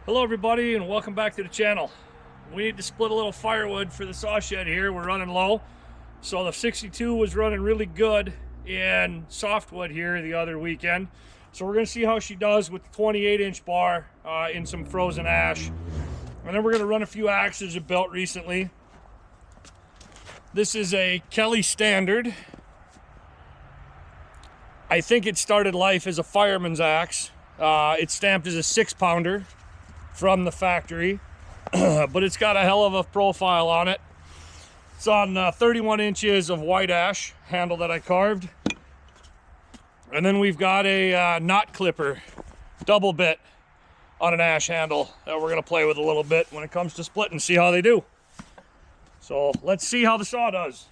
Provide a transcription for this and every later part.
Hello everybody and welcome back to the channel. We need to split a little firewood for the saw shed here. We're running low. So the 62 was running really good in softwood here the other weekend. So we're going to see how she does with the 28-inch bar in some frozen ash. And then we're going to run a few axes I built recently. This is a Kelly Standard. I think it started life as a fireman's axe. It's stamped as a 6-pounder from the factory, but it's got a hell of a profile on it. It's on 31 inches of white ash handle that I carved. And then we've got a knot clipper double bit on an ash handle that we're gonna play with a little bit when it comes to splitting, see how they do. So let's see how the saw does.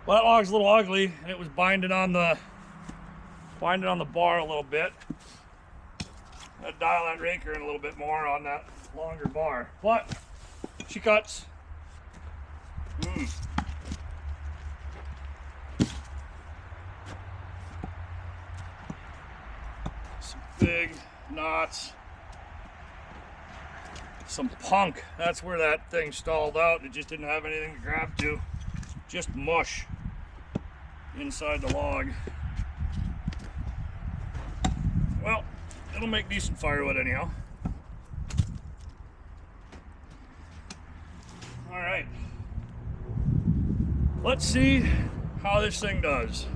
Well, that log's a little ugly, and it was binding on the bar a little bit. I'd dial that raker in a little bit more on that longer bar, but she cuts. big knots. Some punk. That's where that thing stalled out. It just didn't have anything to grab to. Just mush inside the log. Well, it'll make decent firewood anyhow. All right. Let's see how this thing does.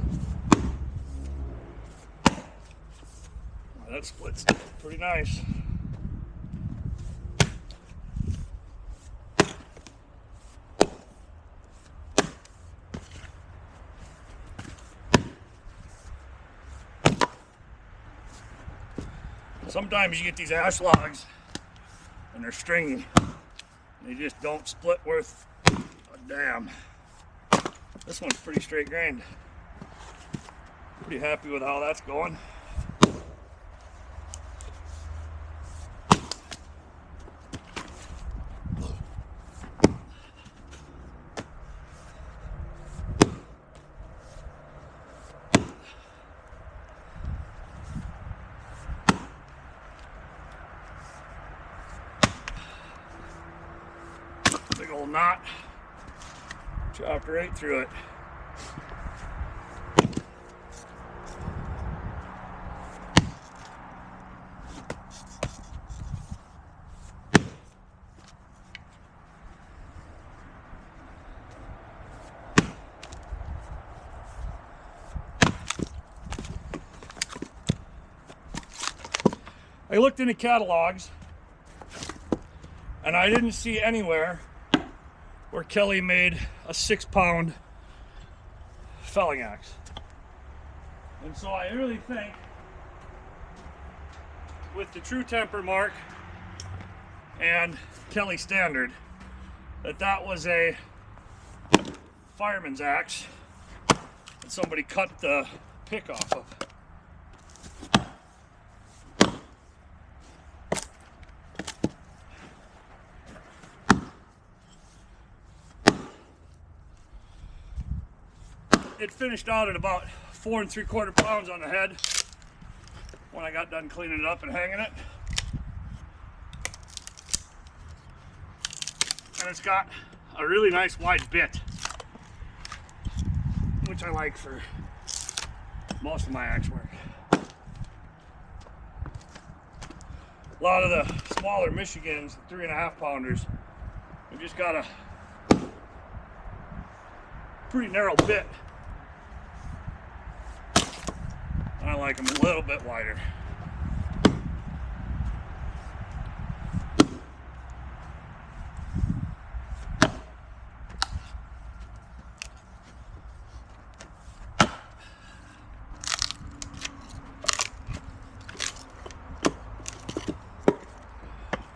That splits pretty nice. Sometimes you get these ash logs and they're stringy. They just don't split worth a damn. This one's pretty straight grained. Pretty happy with how that's going. Big old knot, chopped right through it. I looked into catalogs and I didn't see anywhere where Kelly made a 6-pound felling axe. And so I really think with the True Temper mark and Kelly standard that was a fireman's axe that somebody cut the pick off of. It finished out at about 4 3/4 pounds on the head when I got done cleaning it up and hanging it. And it's got a really nice wide bit, which I like for most of my axe work. A lot of the smaller Michigans, 3.5 pounders, have just got a pretty narrow bit. I like them a little bit wider.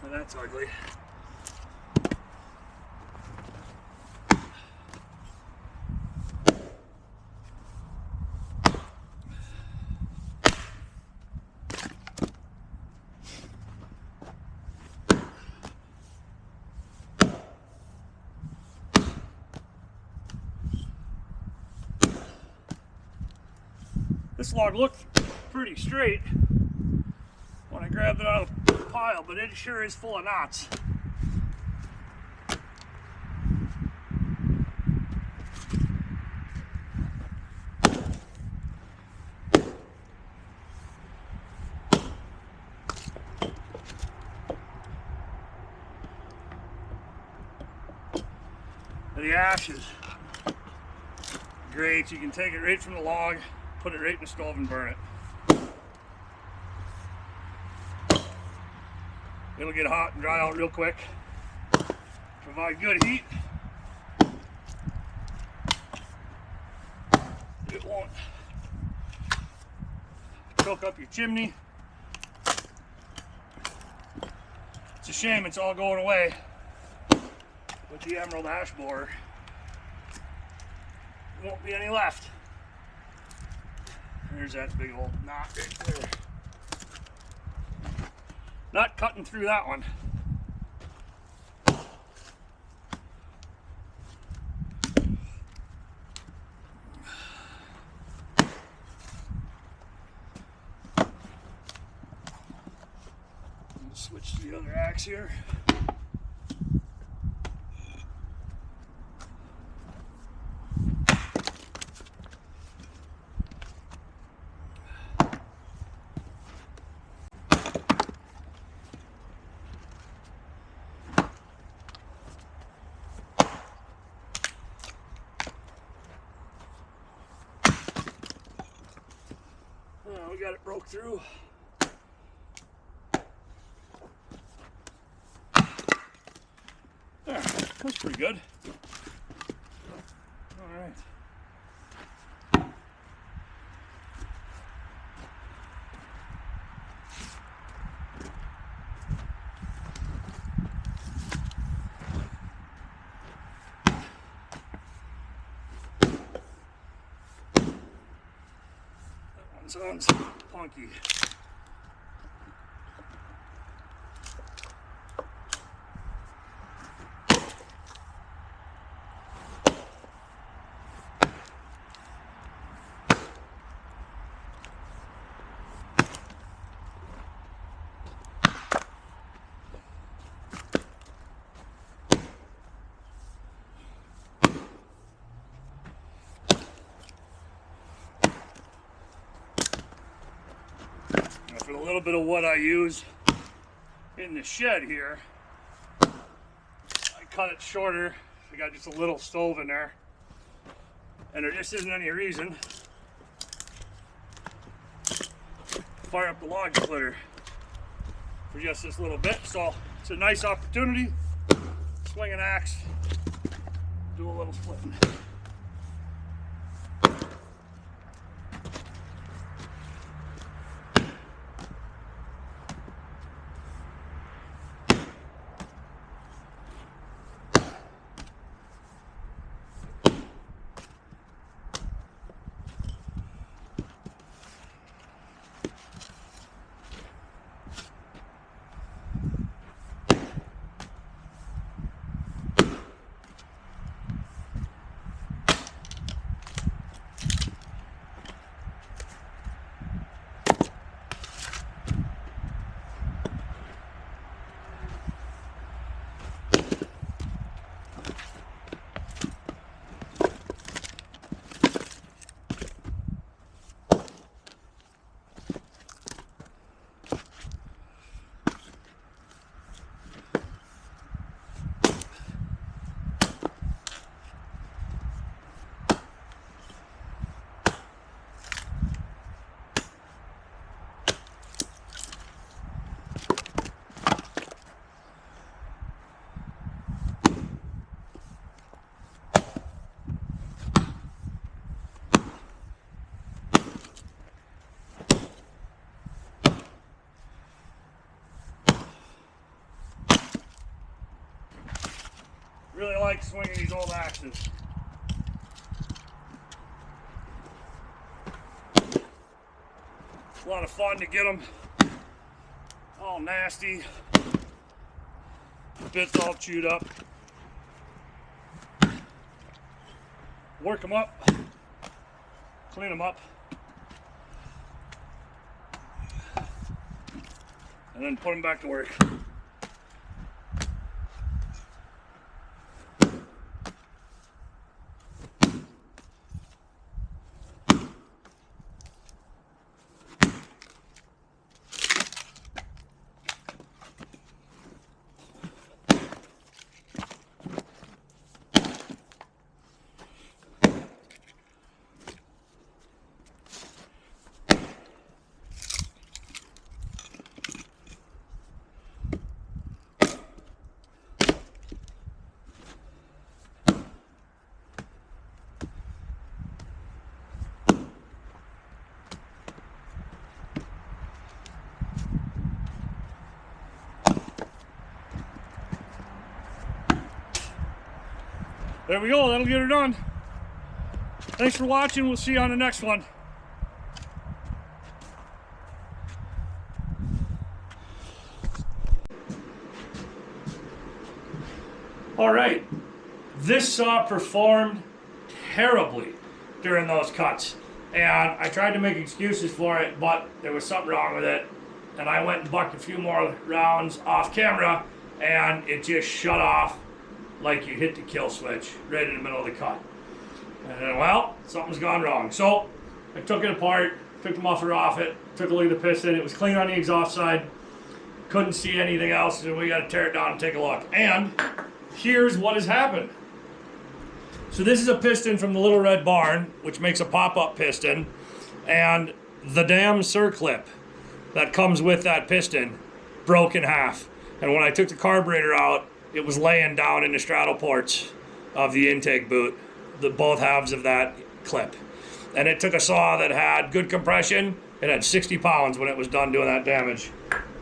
Now that's ugly. This log looked pretty straight when I grabbed it out of the pile, but it sure is full of knots. The ash is great. You can take it right from the log, put it right in the stove and burn it. It'll get hot and dry out real quick. Provide good heat. It won't choke up your chimney. It's a shame it's all going away with the emerald ash borer. There won't be any left. There's that big old knot right there. Not cutting through that one. the other axe here. We got it broke through. There, that's pretty good. All right. That one sounds punky. For a little bit of what I use in the shed here, I cut it shorter. I got just a little stove in there, and there just isn't any reason to fire up the log splitter for just this little bit. So it's a nice opportunity. Swing an axe, do a little splitting. Really like swinging these old axes. It's a lot of fun to get them all nasty, bits all chewed up. Work them up, clean them up, and then put them back to work. There we go, that'll get her done. Thanks for watching, we'll see you on the next one. All right, this saw performed terribly during those cuts. And I tried to make excuses for it, but there was something wrong with it. and I went and bucked a few more rounds off camera, and it just shut off like you hit the kill switch right in the middle of the cut. And well, something's gone wrong. So I took it apart, took the muffler off it, took a look at the piston. It was clean on the exhaust side. Couldn't see anything else, so we got to tear it down and take a look. And here's what has happened. So this is a piston from the Little Red Barn, which makes a pop-up piston, and the damn circlip that comes with that piston broke in half. And when I took the carburetor out, it was laying down in the straddle ports of the intake boot, both halves of that clip. And it took a saw that had good compression. It had 60 pounds when it was done doing that damage.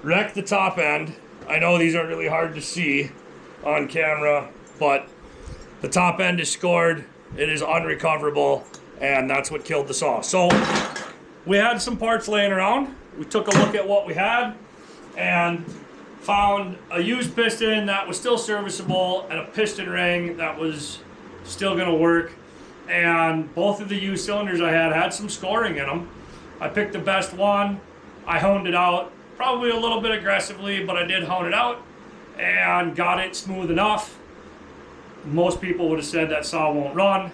Wrecked the top end. I know these are really hard to see on camera, but the top end is scored. It is unrecoverable, and that's what killed the saw. So we had some parts laying around. We took a look at what we had and found a used piston that was still serviceable and a piston ring that was still gonna work. And both of the used cylinders I had some scoring in them. I picked the best one. I honed it out, probably a little bit aggressively, but I did hone it out and got it smooth enough. Most people would have said that saw won't run.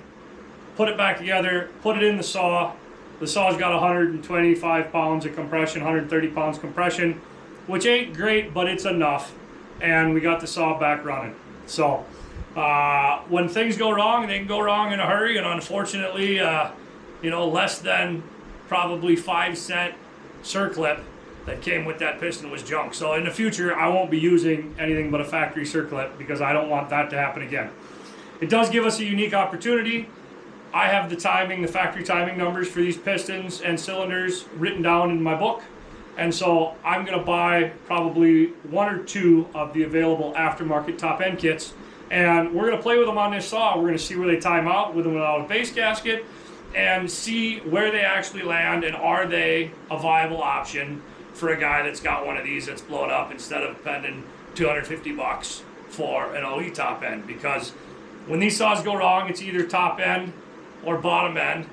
Put it back together, put it in the saw. The saw's got 125 pounds of compression, 130 pounds compression, which ain't great, but it's enough. And we got the saw back running. So when things go wrong, they can go wrong in a hurry. And unfortunately, less than probably 5-cent circlip that came with that piston was junk. So in the future, I won't be using anything but a factory circlip because I don't want that to happen again. It does give us a unique opportunity. I have the timing, the factory timing numbers for these pistons and cylinders written down in my book. And so I'm gonna buy probably 1 or 2 of the available aftermarket top end kits. And we're gonna play with them on this saw. We're gonna see where they time out with and without a base gasket and see where they actually land and are they a viable option for a guy that's got one of these that's blown up instead of spending 250 bucks for an OE top end. Because when these saws go wrong, it's either top end or bottom end.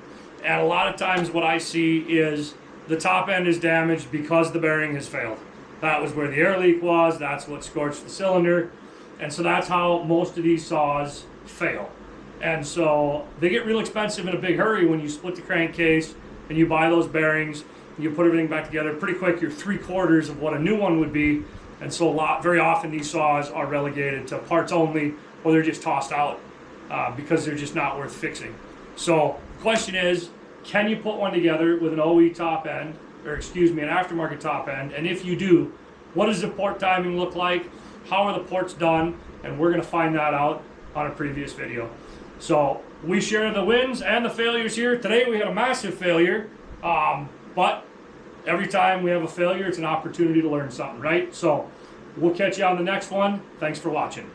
And a lot of times what I see is the top end is damaged because the bearing has failed. That was where the air leak was, that's what scorched the cylinder. And so that's how most of these saws fail. And so they get real expensive in a big hurry when you split the crankcase and you buy those bearings, and you put everything back together pretty quick. You're 3/4 of what a new one would be. And so very often these saws are relegated to parts only, or they're just tossed out because they're just not worth fixing. So the question is, can you put one together with an OE top end, or excuse me, an aftermarket top end? And if you do, what does the port timing look like? How are the ports done? And we're gonna find that out on a previous video. So we share the wins and the failures here. Today we had a massive failure, but every time we have a failure, it's an opportunity to learn something, right? So we'll catch you on the next one. Thanks for watching.